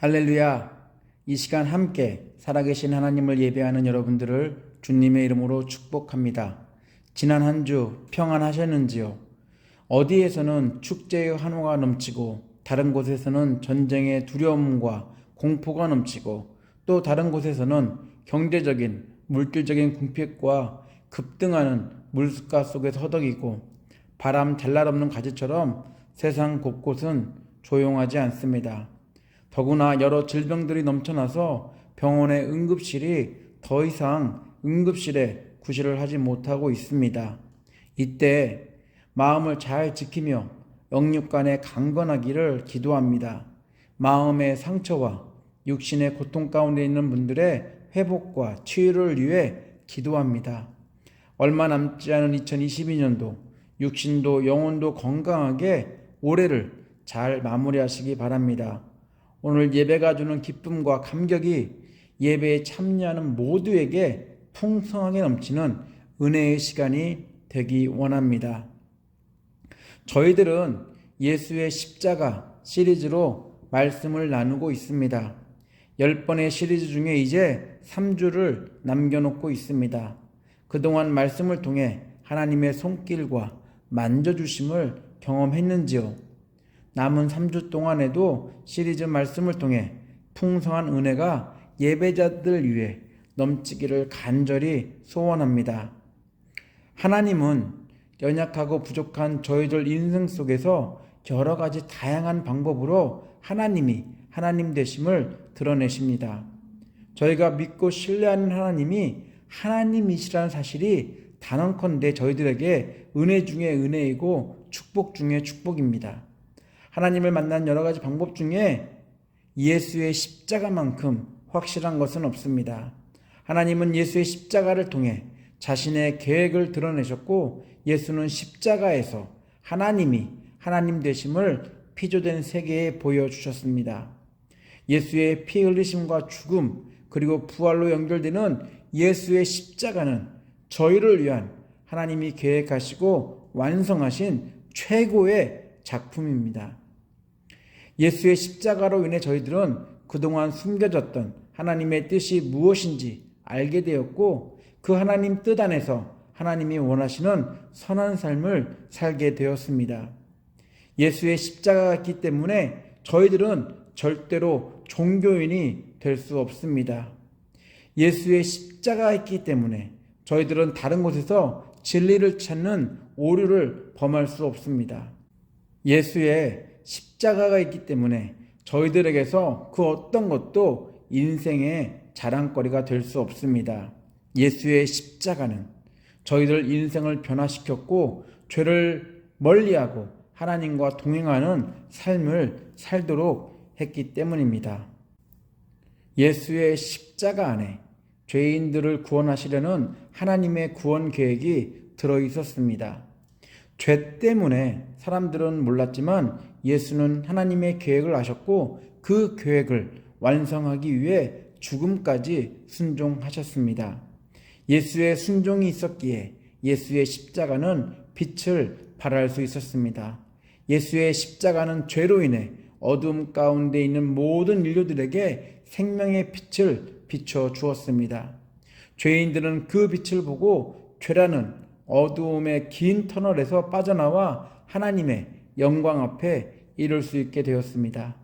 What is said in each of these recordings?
할렐루야! 이 시간 함께 살아계신 하나님을 예배하는 여러분들을 주님의 이름으로 축복합니다. 지난 한 주 평안하셨는지요? 어디에서는 축제의 환호가 넘치고 다른 곳에서는 전쟁의 두려움과 공포가 넘치고 또 다른 곳에서는 경제적인 물질적인 궁핍과 급등하는 물가 속에서 허덕이고 바람 잘 날 없는 가지처럼 세상 곳곳은 조용하지 않습니다. 더구나 여러 질병들이 넘쳐나서 병원의 응급실이 더 이상 응급실에 구실을 하지 못하고 있습니다. 이때 마음을 잘 지키며 영육간에 강건하기를 기도합니다. 마음의 상처와 육신의 고통 가운데 있는 분들의 회복과 치유를 위해 기도합니다. 얼마 남지 않은 2022년도 육신도 영혼도 건강하게 올해를 잘 마무리하시기 바랍니다. 오늘 예배가 주는 기쁨과 감격이 예배에 참여하는 모두에게 풍성하게 넘치는 은혜의 시간이 되기 원합니다. 저희들은 예수의 십자가 시리즈로 말씀을 나누고 있습니다. 10번의 시리즈 중에 이제 3주를 남겨놓고 있습니다. 그동안 말씀을 통해 하나님의 손길과 만져주심을 경험했는지요? 남은 3주 동안에도 시리즈 말씀을 통해 풍성한 은혜가 예배자들 위해 넘치기를 간절히 소원합니다. 하나님은 연약하고 부족한 저희들 인생 속에서 여러 가지 다양한 방법으로 하나님이 하나님 되심을 드러내십니다. 저희가 믿고 신뢰하는 하나님이 하나님이시라는 사실이 단언컨대 저희들에게 은혜 중에 은혜이고 축복 중에 축복입니다. 하나님을 만난 여러 가지 방법 중에 예수의 십자가만큼 확실한 것은 없습니다. 하나님은 예수의 십자가를 통해 자신의 계획을 드러내셨고 예수는 십자가에서 하나님이 하나님 되심을 피조된 세계에 보여주셨습니다. 예수의 피 흘리심과 죽음 그리고 부활로 연결되는 예수의 십자가는 저희를 위한 하나님이 계획하시고 완성하신 최고의 작품입니다. 예수의 십자가로 인해 저희들은 그동안 숨겨졌던 하나님의 뜻이 무엇인지 알게 되었고 그 하나님 뜻 안에서 하나님이 원하시는 선한 삶을 살게 되었습니다. 예수의 십자가가 있기 때문에 저희들은 절대로 종교인이 될 수 없습니다. 예수의 십자가가 있기 때문에 저희들은 다른 곳에서 진리를 찾는 오류를 범할 수 없습니다. 예수의 십자가가 있기 때문에 저희들에게서 그 어떤 것도 인생의 자랑거리가 될 수 없습니다. 예수의 십자가는 저희들 인생을 변화시켰고 죄를 멀리하고 하나님과 동행하는 삶을 살도록 했기 때문입니다. 예수의 십자가 안에 죄인들을 구원하시려는 하나님의 구원 계획이 들어 있었습니다. 죄 때문에 사람들은 몰랐지만 예수는 하나님의 계획을 아셨고 그 계획을 완성하기 위해 죽음까지 순종하셨습니다. 예수의 순종이 있었기에 예수의 십자가는 빛을 발할 수 있었습니다. 예수의 십자가는 죄로 인해 어둠 가운데 있는 모든 인류들에게 생명의 빛을 비춰 주었습니다. 죄인들은 그 빛을 보고 죄라는 어두움의 긴 터널에서 빠져나와 하나님의 영광 앞에 이룰 수 있게 되었습니다.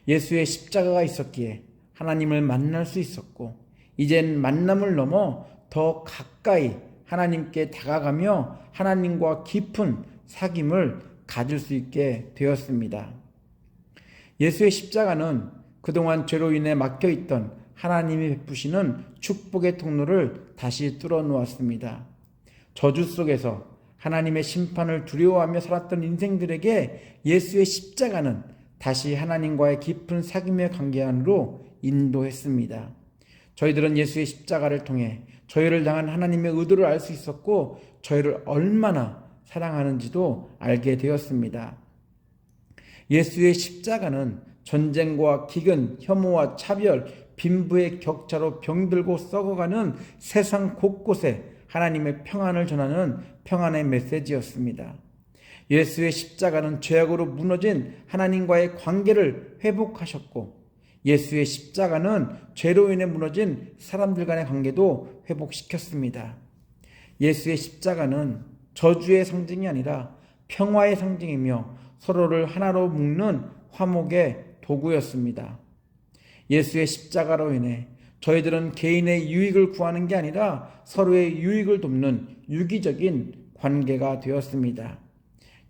예수의 십자가가 있었기에 하나님을 만날 수 있었고 이젠 만남을 넘어 더 가까이 하나님께 다가가며 하나님과 깊은 사귐을 가질 수 있게 되었습니다. 예수의 십자가는 그동안 죄로 인해 막혀있던 하나님이 베푸시는 축복의 통로를 다시 뚫어놓았습니다. 저주 속에서 하나님의 심판을 두려워하며 살았던 인생들에게 예수의 십자가는 다시 하나님과의 깊은 사귐의 관계 안으로 인도했습니다. 저희들은 예수의 십자가를 통해 저희를 향한 하나님의 의도를 알 수 있었고 저희를 얼마나 사랑하는지도 알게 되었습니다. 예수의 십자가는 전쟁과 기근, 혐오와 차별, 빈부의 격차로 병들고 썩어가는 세상 곳곳에 하나님의 평안을 전하는 평안의 메시지였습니다. 예수의 십자가는 죄악으로 무너진 하나님과의 관계를 회복하셨고 예수의 십자가는 죄로 인해 무너진 사람들 간의 관계도 회복시켰습니다. 예수의 십자가는 저주의 상징이 아니라 평화의 상징이며 서로를 하나로 묶는 화목의 도구였습니다. 예수의 십자가로 인해 저희들은 개인의 유익을 구하는 게 아니라 서로의 유익을 돕는 유기적인 관계가 되었습니다.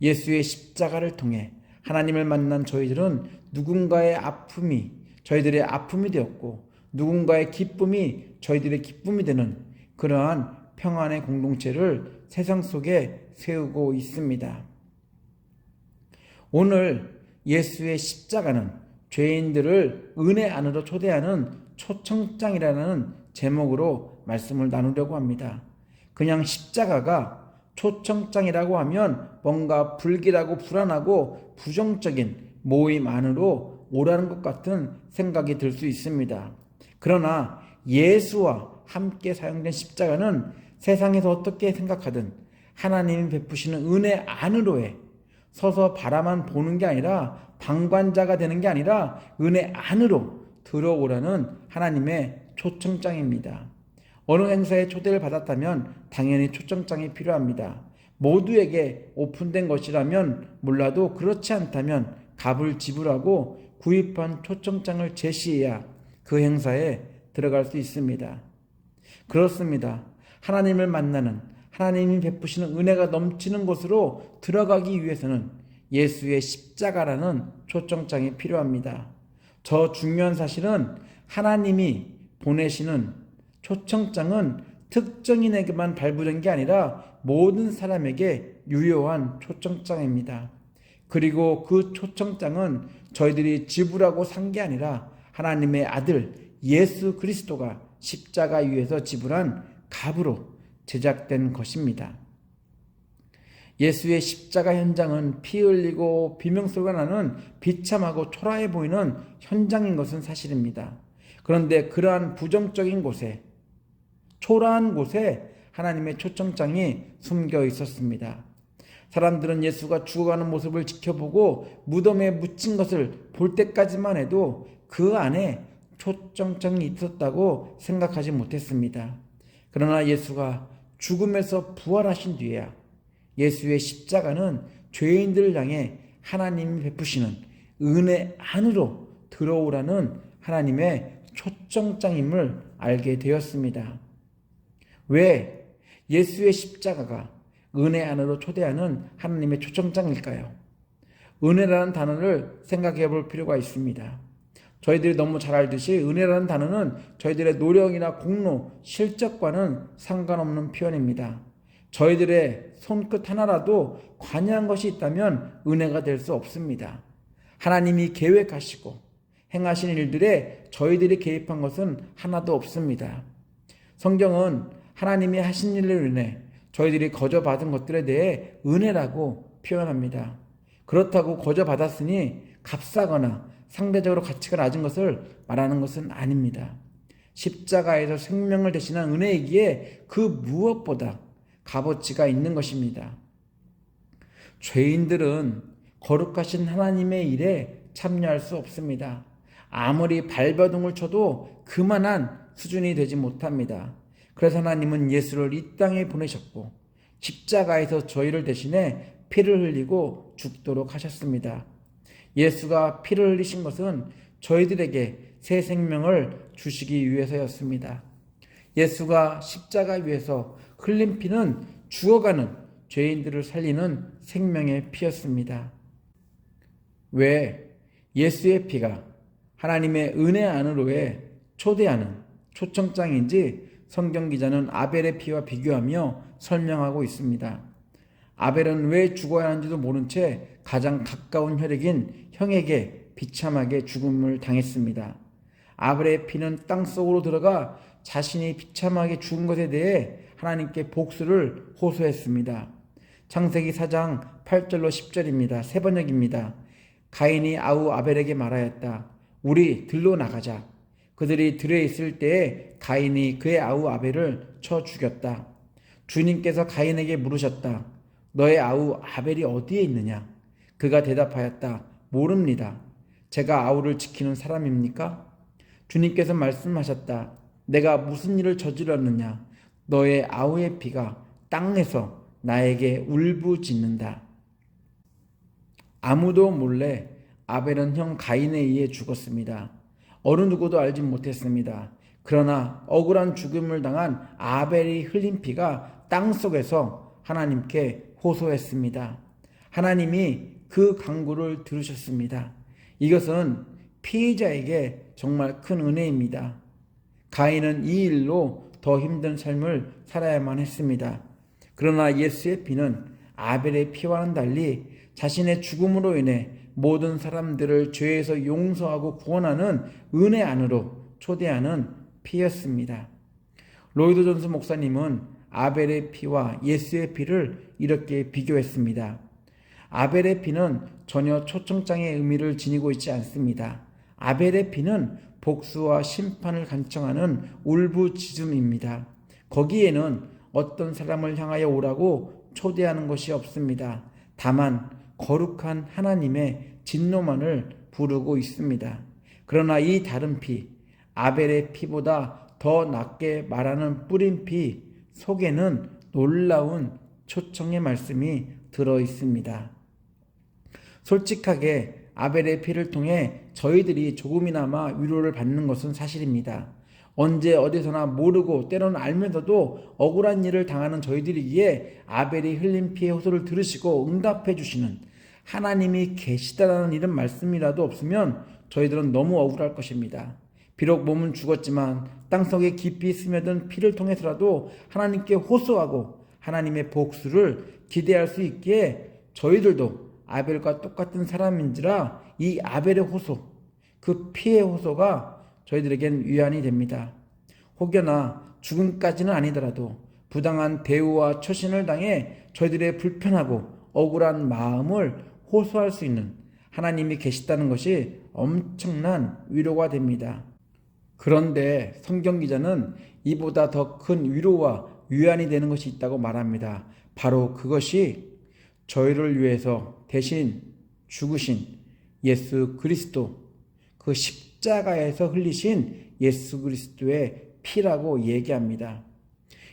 예수의 십자가를 통해 하나님을 만난 저희들은 누군가의 아픔이 저희들의 아픔이 되었고 누군가의 기쁨이 저희들의 기쁨이 되는 그러한 평안의 공동체를 세상 속에 세우고 있습니다. 오늘 예수의 십자가는 죄인들을 은혜 안으로 초대하는 초청장이라는 제목으로 말씀을 나누려고 합니다. 그냥 십자가가 초청장이라고 하면 뭔가 불길하고 불안하고 부정적인 모임 안으로 오라는 것 같은 생각이 들 수 있습니다. 그러나 예수와 함께 사용된 십자가는 세상에서 어떻게 생각하든 하나님이 베푸시는 은혜 안으로에 서서 바라만 보는 게 아니라 방관자가 되는 게 아니라 은혜 안으로 들어오라는 하나님의 초청장입니다. 어느 행사에 초대를 받았다면 당연히 초청장이 필요합니다. 모두에게 오픈된 것이라면 몰라도 그렇지 않다면 값을 지불하고 구입한 초청장을 제시해야 그 행사에 들어갈 수 있습니다. 그렇습니다. 하나님을 만나는 하나님이 베푸시는 은혜가 넘치는 곳으로 들어가기 위해서는 예수의 십자가라는 초청장이 필요합니다. 저 중요한 사실은 하나님이 보내시는 초청장은 특정인에게만 발부된 게 아니라 모든 사람에게 유효한 초청장입니다. 그리고 그 초청장은 저희들이 지불하고 산 게 아니라 하나님의 아들 예수 그리스도가 십자가 위에서 지불한 값으로 제작된 것입니다. 예수의 십자가 현장은 피 흘리고 비명소리가 나는 비참하고 초라해 보이는 현장인 것은 사실입니다. 그런데 그러한 부정적인 곳에 초라한 곳에 하나님의 초청장이 숨겨 있었습니다. 사람들은 예수가 죽어가는 모습을 지켜보고 무덤에 묻힌 것을 볼 때까지만 해도 그 안에 초청장이 있었다고 생각하지 못했습니다. 그러나 예수가 죽음에서 부활하신 뒤에야 예수의 십자가는 죄인들을 향해 하나님이 베푸시는 은혜 안으로 들어오라는 하나님의 초청장임을 알게 되었습니다. 왜 예수의 십자가가 은혜 안으로 초대하는 하나님의 초청장일까요? 은혜라는 단어를 생각해 볼 필요가 있습니다. 저희들이 너무 잘 알듯이 은혜라는 단어는 저희들의 노력이나 공로, 실적과는 상관없는 표현입니다. 저희들의 손끝 하나라도 관여한 것이 있다면 은혜가 될 수 없습니다. 하나님이 계획하시고 행하신 일들에 저희들이 개입한 것은 하나도 없습니다. 성경은 하나님이 하신 일로 인해 저희들이 거저받은 것들에 대해 은혜라고 표현합니다. 그렇다고 거저받았으니 값싸거나 상대적으로 가치가 낮은 것을 말하는 것은 아닙니다. 십자가에서 생명을 대신한 은혜이기에 그 무엇보다 값어치가 있는 것입니다. 죄인들은 거룩하신 하나님의 일에 참여할 수 없습니다. 아무리 발버둥을 쳐도 그만한 수준이 되지 못합니다. 그래서 하나님은 예수를 이 땅에 보내셨고 십자가에서 저희를 대신해 피를 흘리고 죽도록 하셨습니다. 예수가 피를 흘리신 것은 저희들에게 새 생명을 주시기 위해서였습니다. 예수가 십자가 위에서 흘린 피는 죽어가는 죄인들을 살리는 생명의 피였습니다. 왜 예수의 피가 하나님의 은혜 안으로의 초대하는 초청장인지 성경 기자는 아벨의 피와 비교하며 설명하고 있습니다. 아벨은 왜 죽어야 하는지도 모른 채 가장 가까운 혈액인 형에게 비참하게 죽음을 당했습니다. 아벨의 피는 땅속으로 들어가 자신이 비참하게 죽은 것에 대해 하나님께 복수를 호소했습니다. 창세기 4장 8절로 10절입니다. 세 번역입니다. 가인이 아우 아벨에게 말하였다. 우리 들로 나가자. 그들이 들에 있을 때에 가인이 그의 아우 아벨을 쳐 죽였다. 주님께서 가인에게 물으셨다. 너의 아우 아벨이 어디에 있느냐? 그가 대답하였다. 모릅니다. 제가 아우를 지키는 사람입니까? 주님께서 말씀하셨다. 내가 무슨 일을 저질렀느냐? 너의 아우의 피가 땅에서 나에게 울부짖는다. 아무도 몰래 아벨은 형 가인에 의해 죽었습니다. 어느 누구도 알지 못했습니다. 그러나 억울한 죽음을 당한 아벨이 흘린 피가 땅속에서 하나님께 호소했습니다. 하나님이 그 간구를 들으셨습니다. 이것은 피해자에게 정말 큰 은혜입니다. 가인은 이 일로 더 힘든 삶을 살아야만 했습니다. 그러나 예수의 피는 아벨의 피와는 달리 자신의 죽음으로 인해 모든 사람들을 죄에서 용서하고 구원하는 은혜 안으로 초대하는 피였습니다. 로이드 존스 목사님은 아벨의 피와 예수의 피를 이렇게 비교했습니다. 아벨의 피는 전혀 초청장의 의미를 지니고 있지 않습니다. 아벨의 피는 복수와 심판을 간청하는 울부짖음입니다. 거기에는 어떤 사람을 향하여 오라고 초대하는 것이 없습니다. 다만 거룩한 하나님의 진노만을 부르고 있습니다. 그러나 이 다른 피, 아벨의 피보다 더 낫게 말하는 뿌린 피 속에는 놀라운 초청의 말씀이 들어 있습니다. 솔직하게 아벨의 피를 통해 저희들이 조금이나마 위로를 받는 것은 사실입니다. 언제 어디서나 모르고 때로는 알면서도 억울한 일을 당하는 저희들이기에 아벨이 흘린 피의 호소를 들으시고 응답해 주시는 하나님이 계시다라는 이런 말씀이라도 없으면 저희들은 너무 억울할 것입니다. 비록 몸은 죽었지만 땅속에 깊이 스며든 피를 통해서라도 하나님께 호소하고 하나님의 복수를 기대할 수 있기에 저희들도 아벨과 똑같은 사람인지라 이 아벨의 호소, 그 피의 호소가 저희들에겐 위안이 됩니다. 혹여나 죽음까지는 아니더라도 부당한 대우와 처신을 당해 저희들의 불편하고 억울한 마음을 호소할 수 있는 하나님이 계시다는 것이 엄청난 위로가 됩니다. 그런데 성경 기자는 이보다 더 큰 위로와 위안이 되는 것이 있다고 말합니다. 바로 그것이 저희를 위해서 대신 죽으신 예수 그리스도, 그 십자가에서 흘리신 예수 그리스도의 피라고 얘기합니다.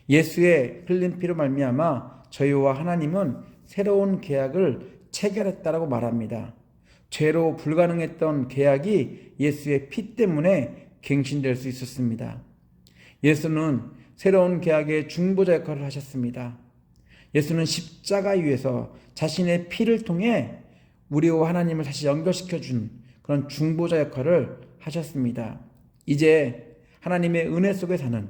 예수의 흘린 피로 말미암아 저희와 하나님은 새로운 계약을 체결했다라고 말합니다. 죄로 불가능했던 계약이 예수의 피 때문에 갱신될 수 있었습니다. 예수는 새로운 계약의 중보자 역할을 하셨습니다. 예수는 십자가 위에서 자신의 피를 통해 우리와 하나님을 다시 연결시켜준 그런 중보자 역할을 하셨습니다. 이제 하나님의 은혜 속에 사는,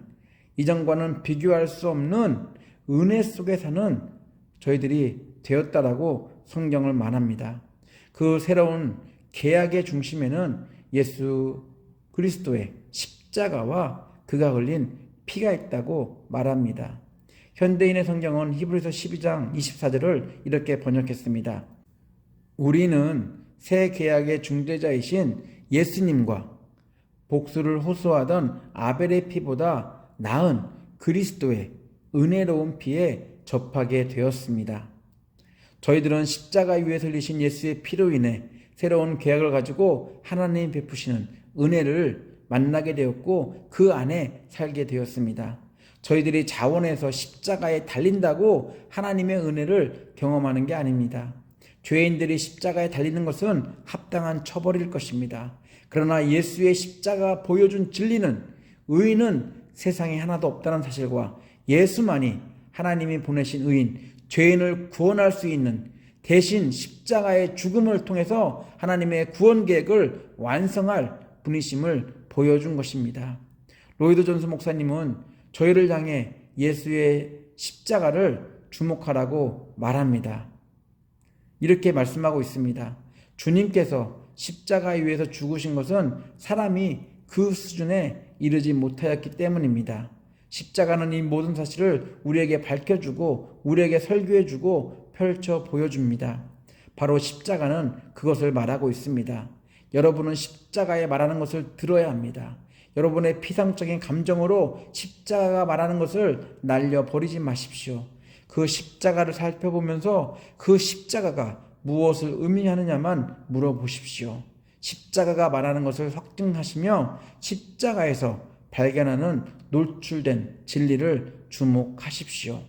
이전과는 비교할 수 없는 은혜 속에 사는 저희들이 되었다라고 성경을 말합니다. 그 새로운 계약의 중심에는 예수 그리스도의 십자가와 그가 흘린 피가 있다고 말합니다. 현대인의 성경은 히브리서 12장 24절을 이렇게 번역했습니다. 우리는 새 계약의 중재자이신 예수님과 복수를 호소하던 아벨의 피보다 나은 그리스도의 은혜로운 피에 접하게 되었습니다. 저희들은 십자가 위에 흘리신 예수의 피로 인해 새로운 계약을 가지고 하나님이 베푸시는 은혜를 만나게 되었고 그 안에 살게 되었습니다. 저희들이 자원해서 십자가에 달린다고 하나님의 은혜를 경험하는 게 아닙니다. 죄인들이 십자가에 달리는 것은 합당한 처벌일 것입니다. 그러나 예수의 십자가 보여준 진리는, 의인은 세상에 하나도 없다는 사실과 예수만이 하나님이 보내신 의인, 죄인을 구원할 수 있는, 대신 십자가의 죽음을 통해서 하나님의 구원 계획을 완성할 분이심을 보여준 것입니다. 로이드 존스 목사님은 저희를 향해 예수의 십자가를 주목하라고 말합니다. 이렇게 말씀하고 있습니다. 주님께서 십자가 위에서 죽으신 것은 사람이 그 수준에 이르지 못하였기 때문입니다. 십자가는 이 모든 사실을 우리에게 밝혀주고 우리에게 설교해주고 펼쳐 보여줍니다. 바로 십자가는 그것을 말하고 있습니다. 여러분은 십자가에 말하는 것을 들어야 합니다. 여러분의 피상적인 감정으로 십자가가 말하는 것을 날려버리지 마십시오. 그 십자가를 살펴보면서 그 십자가가 무엇을 의미하느냐만 물어보십시오. 십자가가 말하는 것을 확증하시며 십자가에서 발견하는 노출된 진리를 주목하십시오.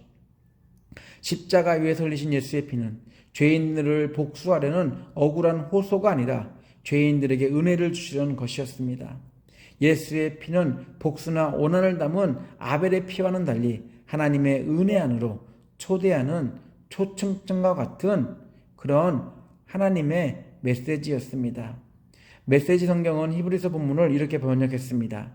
십자가 위에 설리신 예수의 피는 죄인들을 복수하려는 억울한 호소가 아니라 죄인들에게 은혜를 주시려는 것이었습니다. 예수의 피는 복수나 오난을 담은 아벨의 피와는 달리 하나님의 은혜 안으로 초대하는 초청장과 같은 그런 하나님의 메시지였습니다. 메시지 성경은 히브리서 본문을 이렇게 번역했습니다.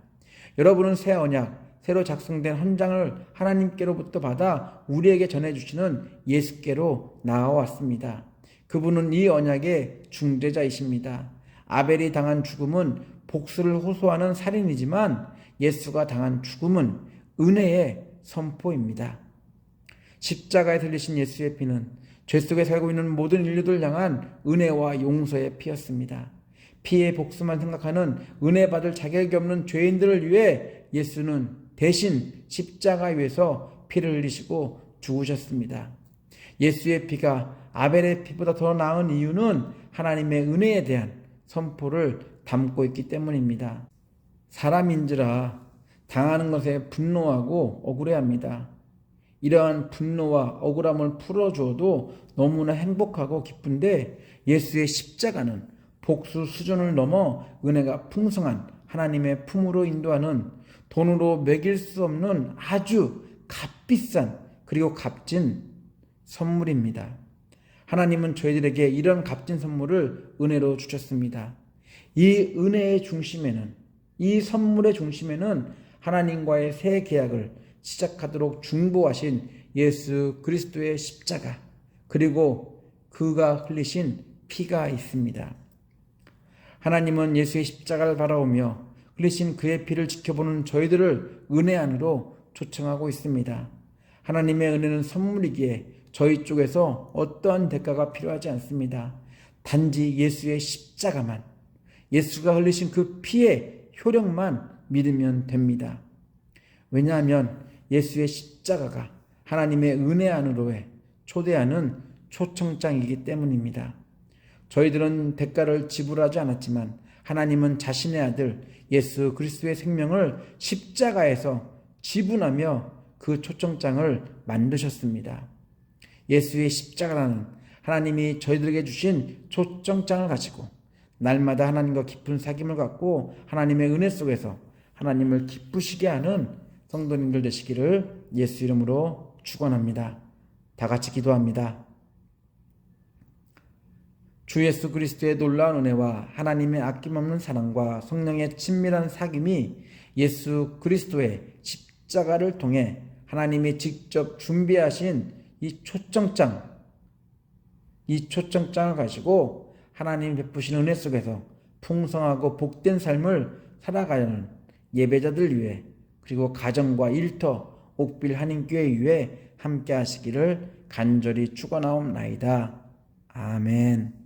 여러분은 새 언약, 새로 작성된 헌장을 하나님께로부터 받아 우리에게 전해주시는 예수께로 나아왔습니다. 그분은 이 언약의 중재자이십니다. 아벨이 당한 죽음은 복수를 호소하는 살인이지만 예수가 당한 죽음은 은혜의 선포입니다. 십자가에 들리신 예수의 피는 죄 속에 살고 있는 모든 인류들 향한 은혜와 용서의 피였습니다. 피의 복수만 생각하는 은혜 받을 자격이 없는 죄인들을 위해 예수는 대신 십자가 위에서 피를 흘리시고 죽으셨습니다. 예수의 피가 아벨의 피보다 더 나은 이유는 하나님의 은혜에 대한 선포를 담고 있기 때문입니다. 사람인지라 당하는 것에 분노하고 억울해합니다. 이러한 분노와 억울함을 풀어주어도 너무나 행복하고 기쁜데 예수의 십자가는 복수 수준을 넘어 은혜가 풍성한 하나님의 품으로 인도하는 돈으로 매길 수 없는 아주 값비싼 그리고 값진 선물입니다. 하나님은 저희들에게 이런 값진 선물을 은혜로 주셨습니다. 이 은혜의 중심에는, 이 선물의 중심에는 하나님과의 새 계약을 시작하도록 중보하신 예수 그리스도의 십자가, 그리고 그가 흘리신 피가 있습니다. 하나님은 예수의 십자가를 바라보며 흘리신 그의 피를 지켜보는 저희들을 은혜 안으로 초청하고 있습니다. 하나님의 은혜는 선물이기에 저희 쪽에서 어떠한 대가가 필요하지 않습니다. 단지 예수의 십자가만, 예수가 흘리신 그 피의 효력만 믿으면 됩니다. 왜냐하면 예수의 십자가가 하나님의 은혜 안으로의 초대하는 초청장이기 때문입니다. 저희들은 대가를 지불하지 않았지만 하나님은 자신의 아들 예수 그리스도의 생명을 십자가에서 지분하며 그 초청장을 만드셨습니다. 예수의 십자가라는 하나님이 저희들에게 주신 초청장을 가지고 날마다 하나님과 깊은 사귐을 갖고 하나님의 은혜 속에서 하나님을 기쁘시게 하는 성도님들 되시기를 예수 이름으로 축원합니다. 다 같이 기도합니다. 주 예수 그리스도의 놀라운 은혜와 하나님의 아낌없는 사랑과 성령의 친밀한 사귐이 예수 그리스도의 십자가를 통해 하나님이 직접 준비하신 이 초청장을 가지고 하나님 베푸신 은혜 속에서 풍성하고 복된 삶을 살아가려는 예배자들 위해, 그리고 가정과 일터 옥빌 한인교회 위해 함께 하시기를 간절히 축원하옵나이다. 아멘.